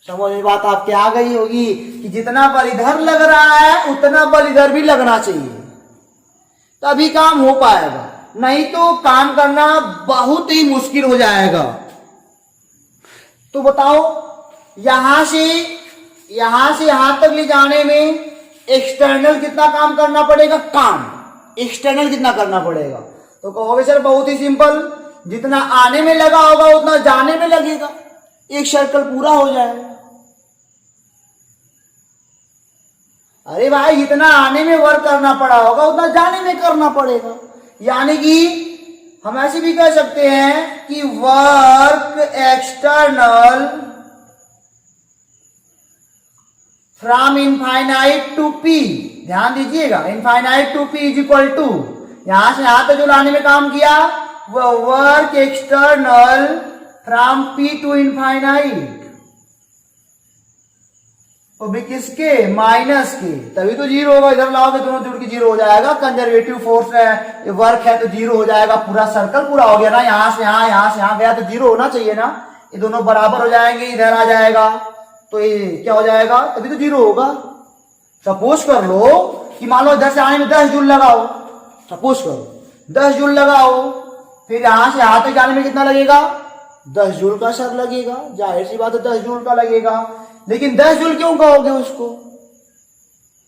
समझ में बात आपके आ गई होगी कि जितना बल इधर लग रहा है उतना बल इधर भी लगना चाहिए, तभी काम हो पाएगा, नहीं तो काम करना बहुत ही मुश्किल हो जाएगा। तो बताओ यहां से यहां तक ले जाने में एक्सटर्नल कितना काम करना पड़ेगा, काम एक्सटर्नल कितना करना पड़ेगा। तो कहोगे सर बहुत ही सिंपल, जितना आने में लगा होगा उतना जाने में लगेगा, एक सर्कल पूरा हो जाएगा। अरे भाई जितना आने में वर्क करना पड़ा होगा उतना जाने में करना पड़ेगा। यानी कि हम ऐसे भी कह सकते हैं कि work external from infinite to P, ध्यान दीजिएगा, infinite to P is equal to, यहां से यहां तक जो लाने में काम किया वो work external from P to infinite, वो भी किसके, माइनस के, तभी तो जीरो होगा। इधर लाओगे दोनों जुड़ के जीरो हो जाएगा, कंजर्वेटिव फोर्स है, वर्क है तो जीरो हो जाएगा, पूरा सर्कल पूरा हो गया ना, यहां से यहां गया तो जीरो होना चाहिए ना, ये दोनों बराबर हो जाएंगे, इधर आ जाएगा तो ये क्या हो जाएगा, तभी तो जीरो होगा। सपोज कर लो कि मान लो इधर से आने में 10 जूल लगाओ, सपोज करो 10 जूल लगाओ, फिर यहां से यहां तक जाने में कितना लगेगा, 10 जूल का सर लगेगा, जाहिर सी बात है 10 जूल का लगेगा। लेकिन 10 जूल क्यों कहोगे उसको,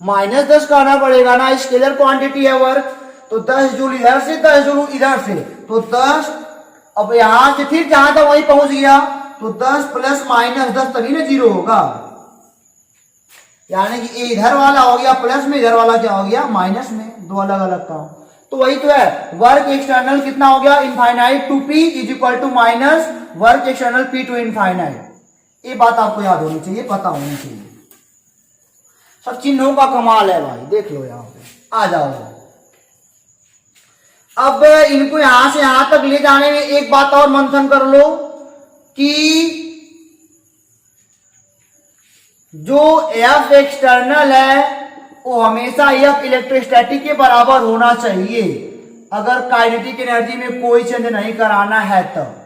-10 कहना पड़ेगा ना, स्केलर क्वांटिटी है वर्क, तो 10 जूल इधर से 10 जूल इधर से, तो 10, अब यहां से फिर जहां तक वही पहुंच गया तो 10 प्लस -10 तभी ना जीरो होगा। यानी कि ये इधर वाला हो गया प्लस में, इधर वाला क्या हो गया माइनस में, दो अलग अलग काम। तो वही तो है, वर्क एक्सटर्नल कितना हो गया, infinite to P is equal to minus work external P to infinite. ये बात आपको याद होनी चाहिए, पता होनी चाहिए। सब चिन्हों का कमाल है भाई, देख लो यहां पे, आ जाओ अब इनको यहां से यहां तक ले जाने में एक बात और मंथन कर लो कि जो एफ एक्सटर्नल है वो हमेशा एफ इलेक्ट्रोस्टैटिक के बराबर होना चाहिए अगर काइनेटिक एनर्जी में कोई चेंज नहीं कराना है तब।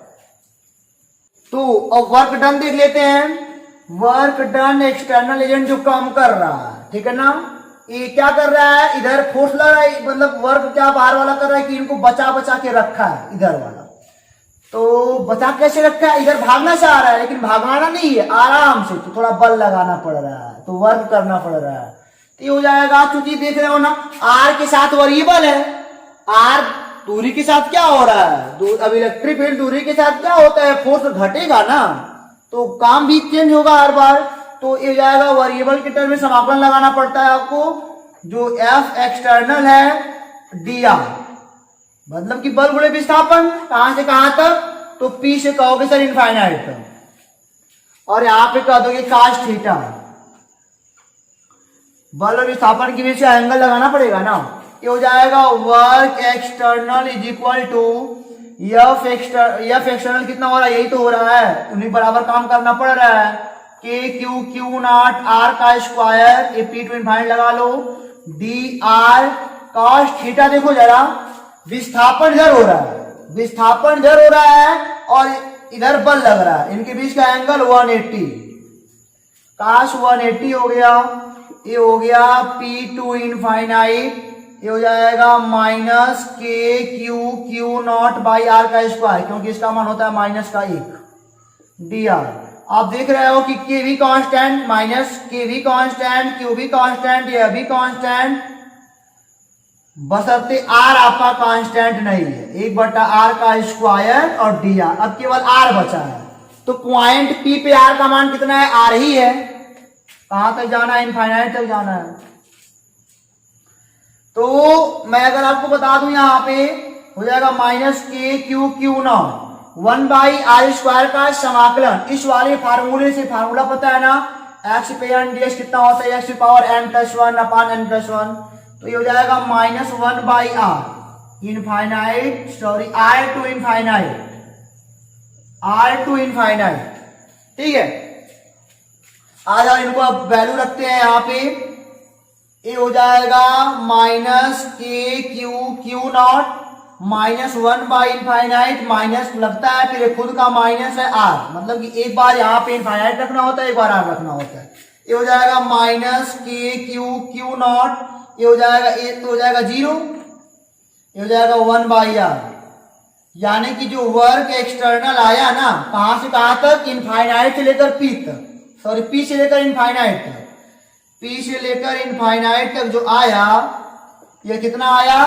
तो अब वर्क डन देख लेते हैं। वर्क डन एक्सटर्नल एजेंट जो काम कर रहा है, ठीक है ना, ये क्या कर रहा है, इधर फोर्स लग रहा है, मतलब वर्क क्या बाहर वाला कर रहा है कि इनको बचा बचा के रखा है इधर वाला। तो बचा कैसे रखा है, इधर भागना चाह रहा है लेकिन भागना नहीं है, आराम से, तो थोड़ा बल लगाना पड़ रहा है, तो वर्क करना पड़ रहा है। तो ये हो जाएगा, चूंकि देख रहे हो ना आर के साथ वेरिएबल है, आर दूरी के साथ क्या हो रहा है, अब इलेक्ट्रिक फील्ड दूरी के साथ क्या होता है, फोर्स घटेगा ना, तो काम भी चेंज होगा हर बार। तो ये जाएगा वेरिएबल के टर्म में समाकलन लगाना पड़ता है आपको, जो एफ एक्सटर्नल है डी आर, मतलब कि बल गुणे विस्थापन कहां से कहां तक, तो पी से कहोगे सर इनफाइनाइट तक, और यहां पे कह दोगे काश थीटा। बल और विस्थापन के बीच का एंगल लगाना पड़ेगा ना। ये हो जाएगा work external is equal to F external कितना हो रहा है, यही तो हो रहा है, उन्हीं बराबर काम करना पड़ रहा है, के क्यू क्यू नॉट आर का स्क्वायर, ये पी टू इनफाइनाइट लगा लो, डी आर कॉस थीटा। देखो जरा विस्थापन इधर हो रहा है, विस्थापन इधर हो रहा है और इधर बल लग रहा है, इनके बीच का एंगल 180, काश 180 हो गया। ये हो गया पी टू इनफाइनाइट, ये हो जाएगा minus K Q Q naught by R का स्क्वायर, क्योंकि इसका मान होता है माइनस का 1 डी आर। आप देख रहे हो कि के भी कांस्टेंट, माइनस के भी कांस्टेंट, क्यू भी कांस्टेंट, ये भी कांस्टेंट, बशर्ते आर आपका कांस्टेंट नहीं है, 1/r का स्क्वायर और डी आर, अब केवल आर बचा है। तो पॉइंट पी पे आर का मान कितना है, आर ही है, कहां तक जाना है, इनफाइनाइट तक जाना है। तो मैं अगर आपको बता दूं यहां पे हो जाएगा minus K Q Q not 1/r square का समाकलन, इस वाले फार्मूले से, फार्मूला पता है ना, एक्स पे एन डी एस कितना होता है, x power n plus one upon n plus one, तो ये हो जाएगा minus 1/r infinite, sorry R to infinite, R to infinite, ठीक है। आ जाओ इनको अब वैल्यू रखते हैं यहाँ पे, ये हो जाएगा minus K Q Q naught minus 1/इनफाइनाइट, माइनस लगता है फिर खुद का माइनस है आर, मतलब कि एक बार यहाँ पे इनफाइनाइट रखना होता है, एक बार आर रखना होता है। ये हो जाएगा minus K Q Q not, ये हो जाएगा, ये तो हो जाएगा 0, ये हो जाएगा 1/r, यानी कि जो वर्क एक्सटर्नल आया ना, कहां से कहां तक, इनफाइनाइट से लेकर पी तक, सॉरी पी से लेकर इनफाइनाइट तक, पी से लेकर इनफाइनाइट तक जो आया, ये कितना आया,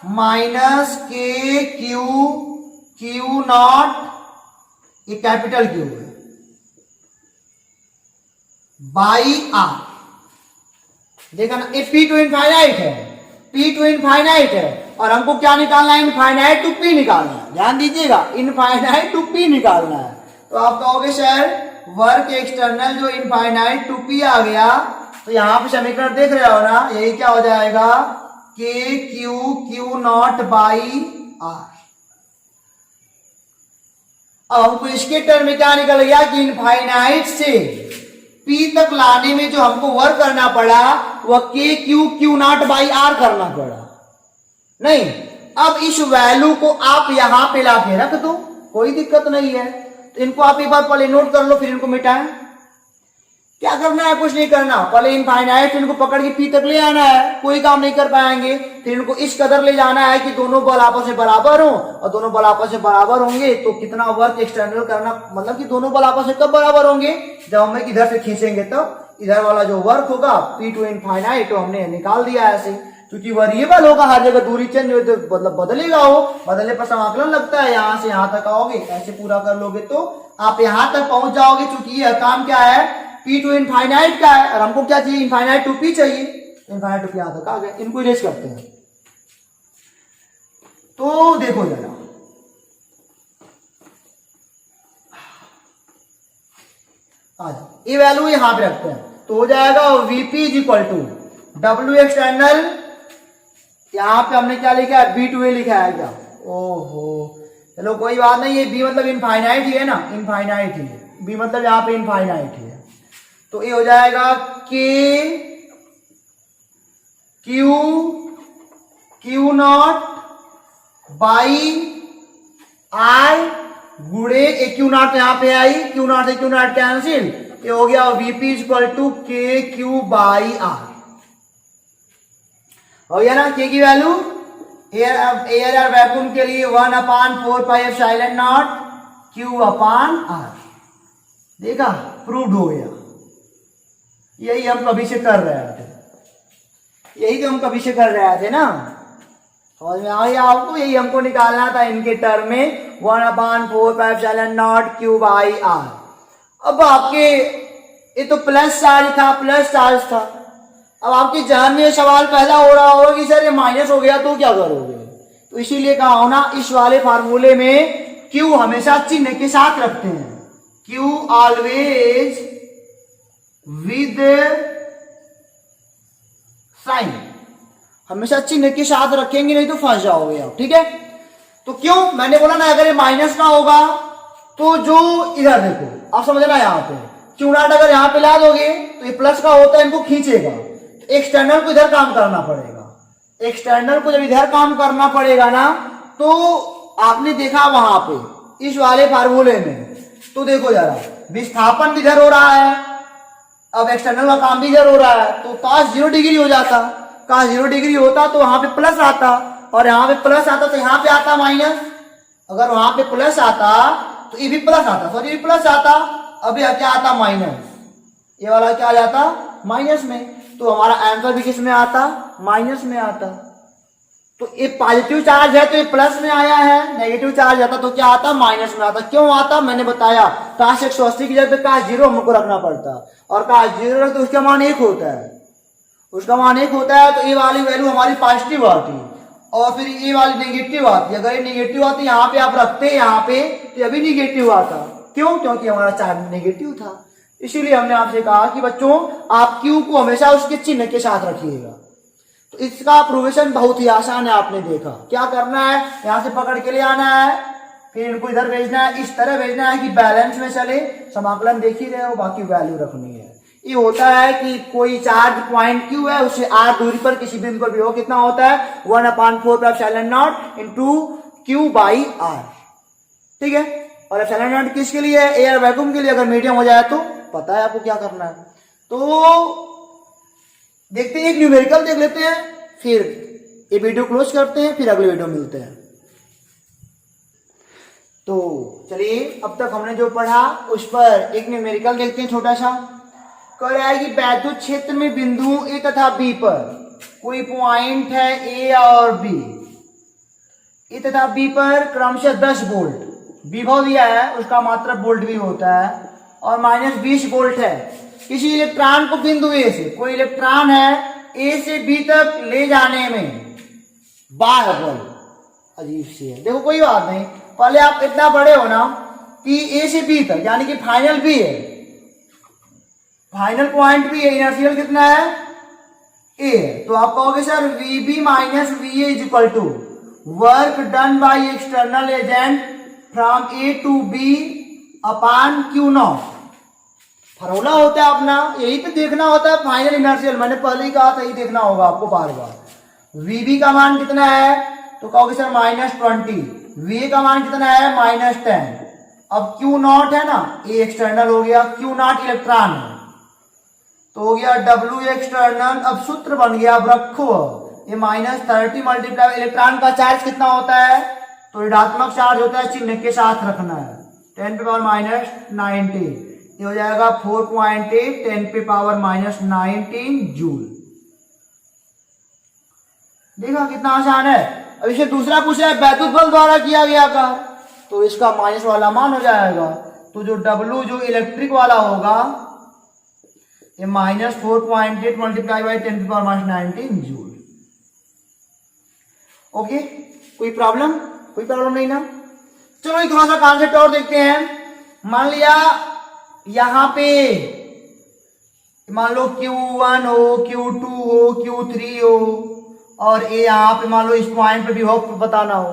minus K Q Q not, ये कैपिटल क्यू है, बाई आर, देखा ना, ये पी टू इनफाइनाइट है, पी टू इनफाइनाइट है, और हमको क्या निकालना है, इनफाइनाइट टू पी निकालना है, ध्यान दीजिएगा, इनफाइनाइट टू पी निकालना है। तो आप कहोगे सर वर्क एक्सटर्नल जो इनफाइनाइट टू पी आ गया, तो यहां पे समीकरण देख रहे हो ना, यही क्या हो जाएगा, K Q Q naught by R. अब हमको इसके टर्म में क्या निकल गया कि इनफाइनाइट से पी तक लाने में जो हमको वर्क करना पड़ा वह K Q Q naught by R करना पड़ा। नहीं, अब इस वैल्यू को आप यहां पे लाके रख दो, कोई दिक्कत नहीं है। तो इनको आप एक बार पहले नोट कर लो, फिर इनको मिटाएं। क्या करना है, कुछ नहीं करना, पहले इनफाइनाइट इनको पकड़ के पी तक ले आना है, कोई काम नहीं कर पाएंगे। फिर इनको इस कदर ले जाना है कि दोनों बल आपस में बराबर हो, और दोनों बल आपस में बराबर होंगे तो कितना वर्क एक्सटर्नल करना, मतलब कि दोनों बल आपस में कब बराबर होंगे, जब हम इधर से खींचेंगे तब इधर वाला जो वर्क होगा पी टू इनफाइनाइट तो हमने निकाल दिया ऐसे, क्योंकि वेरिएबल होगा, हर जगह दूरी चेंज हो तो मतलब बदलेगा, हो बदलने पर समाकलन लगता है, यहां से यहां तक आओगे, ऐसे पूरा कर लोगे तो आप यहां तक पहुंच जाओगे। क्योंकि यह काम क्या है, पी टू इनफाइनाइट का है, और हमको क्या चाहिए, इनफाइनाइट टू पी चाहिए, इनफाइनाइट टू पी यहां तक आ गया। इनको इरेज करते हैं। तो देखो जरा, आ जाओ, ये वैल्यू यहां पे रखते हैं, तो हो जाएगा VP is equal to W external यहाँ पे हमने क्या लिखा है, B2A लिखा है क्या? ओहो, चलो कोई बात नहीं, ये B मतलब इनफाइनाइट ही है ना, इनफाइनाइट ही है, B मतलब यहाँ पे इनफाइनाइट ही है। तो ये हो जाएगा K Q naught by I गुड़े Q नॉट, यहाँ पे आई Q नॉट से Q नॉट कैंसिल, ये हो गया VP equal to KQ by R। हो गया ना K की वैल्यू एयर और वैक्यूम के लिए 1/4πε0 Q/R। देखा, प्रूव्ड हो गया। यही हम कभी से कर रहे थे, यही तो हम कभी से कर रहे थे ना, समझ में आ गया आपको? यही हमको निकालना था इनके टर्म में 1/4πε0 Q/R। अब आपके ये तो प्लस चार्ज था, प्लस चार्ज था। अब आपके जहन में ये सवाल पैदा हो रहा होगा कि सर ये माइनस हो गया तो क्या करोगे? तो इसीलिए कहा हो ना, इस वाले फार्मूले में Q हमेशा चिन्ह के साथ रखते हैं। Q ऑलवेज विद साइन, हमेशा चिन्ह के साथ रखेंगे, नहीं तो फंस जाओगे आप, ठीक है? तो क्यों? मैंने बोला ना, अगर ये माइनस ना होगा तो जो इधर देखो, आप समझना, यहाँ पे Q नॉट अगर यहाँ पे ला दोगे तो ये प्लस का होता है, इनको खींचेगा, एक्सटर्नल को इधर काम करना पड़ेगा। एक्सटर्नल को जब इधर काम करना पड़ेगा ना, तो आपने देखा वहां पे इस वाले फार्मूले में, तो देखो जरा, विस्थापन भी इधर हो रहा है, अब एक्सटर्नल का काम भी इधर हो रहा है, तो काश 0 डिग्री हो जाता। काश 0 डिग्री होता तो वहां पे प्लस आता, और यहाँ पे प्लस आता तो यहाँ पे आता माइनस। अगर वहां पे प्लस आता तो ये भी प्लस आता, सॉरी ये प्लस आता, अभी क्या आता, माइनस। ये वाला क्या आ जाता, माइनस में। तो हमारा आंसर भी किस में आता, माइनस में आता। तो ये पॉजिटिव चार्ज है तो ये प्लस में आया है, नेगेटिव चार्ज आता तो क्या आता, माइनस में आता। क्यों आता, मैंने बताया, काश 180 की जगह पे काश 0 हमको रखना पड़ता, और काश 0 रख तो उसका मान 1 होता है, उसका मान 1 होता है, तो ये वाली वैल्यू हमारी पॉजिटिव आती, और फिर ये वाली नेगेटिव आती। अगर ये नेगेटिव आती यहाँ पे आप रखते यहाँ पे, तो अभी नेगेटिव आता। क्यों? क्योंकि हमारा चार्ज नेगेटिव था। इसीलिए हमने आपसे कहा कि बच्चों आप Q को हमेशा उसके चिन्ह के साथ रखिएगा। तो इसका प्रोविजन बहुत ही आसान है, आपने देखा। क्या करना है, यहां से पकड़ के ले आना है, फिर इनको इधर भेजना है, इस तरह भेजना है कि बैलेंस में चले। समाकलन देख ही रहे हो, बाकी वैल्यू रखनी है। ये होता है कि कोई चार्ज पॉइंट Q है, उससे R दूरी पर किसी बिंदु पर भी हो, कितना होता है, 1/4πε0 Q/R, ठीक है? और ε0 किसके लिए है, एयर वैक्यूम के लिए। अगर मीडियम हो जाए तो पता है आपको क्या करना है। तो देखते हैं, एक न्यूमेरिकल देख लेते हैं, फिर ये वीडियो क्लोज करते हैं, फिर अगले वीडियो मिलते हैं। तो चलिए, अब तक हमने जो पढ़ा उस पर एक न्यूमेरिकल देखते हैं छोटा सा। कह रहा है कि वैद्युत क्षेत्र में बिंदु ए तथा बी पर कोई पॉइंट है ए और बी, ए तथा बी पर क्रमशः 10 वोल्ट विभव दिया है, उसका मात्रक वोल्ट भी होता है, और -20 वोल्ट है। किसी इलेक्ट्रॉन को बिंदु ए से, कोई इलेक्ट्रॉन है ए से बी तक ले जाने में 12 वोल्ट। अजीब सी है, देखो कोई बात नहीं, पहले आप इतना बड़े हो ना कि ए से बी तक, यानी कि फाइनल बी है, फाइनल पॉइंट भी है, इनर्शियल कितना है, ए है। तो आप कहोगे sir VB - VA is equal to work done by external agent from A to B upon Q0। Formula होता है अपना, यही तो देखना होता है फाइनल इनर्शियल। मैंने पहले ही कहा था, यही देखना होगा आपको बार बार। VB का मान कितना है, तो कहोगे सर -20, VA का मान कितना है, -10। अब Q0 है ना, ये एक्सटर्नल हो गया, Q0 इलेक्ट्रॉन है, तो हो गया W एक्सटर्नल। अब सूत्र बन गया, अब रखो ये -30 मल्टीप्लाई इलेक्ट्रॉन का चार्ज कितना होता है, तो ऋणात्मक चार्ज होता है, चिन्ह के साथ रखना है, 10⁻⁻19, ये हो जाएगा 4.8 10⁻⁻19 जूल। देखा कितना आसान है। अब इसे दूसरा पूछा है वैद्युत बल द्वारा किया गया का, तो इसका माइनस वाला मान हो जाएगा। तो जो W जो इलेक्ट्रिक वाला होगा, ये -4.8 मल्टीप्लाई बाई 10⁻19 जूल। ओके, कोई प्रॉब्लम? कोई प्रॉब्लम नहीं ना। चलो एक थोड़ा सा कॉन्सेप्ट और देखते हैं। मान लिया यहां पे, मान लो Q1 हो, Q2 हो, Q3 हो, और ये यहाँ पे मान लो इस पॉइंट पे विभव बताना हो,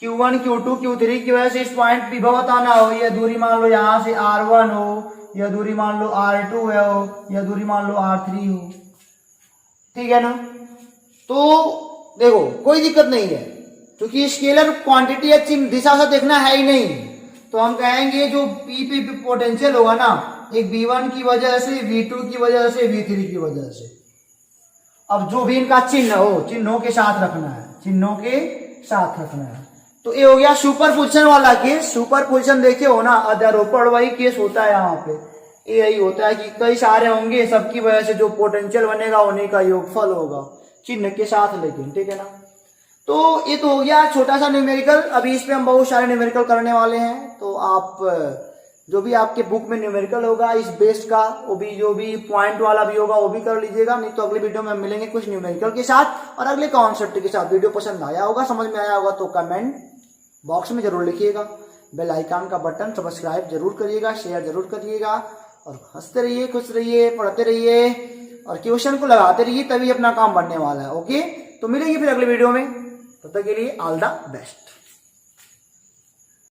Q1 Q2 Q3 की वजह से इस पॉइंट विभव बताना हो, यह दूरी मान लो यहाँ से R1 हो, यह दूरी मान लो R2 है हो, यह दूरी मान लो R3 हो, ठीक है ना। तो देखो कोई दिक्कत नहीं है, क्योंकि स्केलर क्वांटिटी या चिन्ह दिशा से देखना है ही नहीं, तो हम कहेंगे जो P पे पोटेंशियल होगा ना, एक V1 की वजह से, V2 की वजह से, V3 की वजह से, अब जो भी इनका चिन्ह हो, चिन्हों के साथ रखना है, चिन्हों के साथ रखना है। तो ये हो गया सुपर पोजिशन वाला केस। सुपर पोजिशन देखे हो ना, अध्यारोपण वही केस होता है यहाँ पे, यही होता है कि कई सारे होंगे, सबकी वजह से जो पोटेंशियल बनेगा उन्हीं का योगफल होगा चिन्ह के साथ, लेकिन ठीक है ना। तो ये तो हो गया छोटा सा न्यूमेरिकल। अभी इस पे हम बहुत सारे न्यूमेरिकल करने वाले हैं, तो आप जो भी आपके बुक में न्यूमेरिकल होगा इस बेस्ड का, वो भी जो भी पॉइंट वाला भी होगा वो भी कर लीजिएगा। नहीं तो अगले वीडियो में हम मिलेंगे कुछ न्यूमेरिकल के साथ और अगले कॉन्सेप्ट के साथ। वीडियो पसंद आया होगा, समझ में आया होगा तो कमेंट बॉक्स में जरूर लिखिएगा, बेल आइकन का बटन सब्सक्राइब जरूर करिएगा, शेयर जरूर करिएगा, और हंसते रहिए, खुश रहिए, पढ़ते रहिए और क्वेश्चन को लगाते रहिए, तभी अपना काम बनने वाला है। ओके, तो मिलेंगे फिर अगले वीडियो में, तब तक के लिए ऑल द बेस्ट।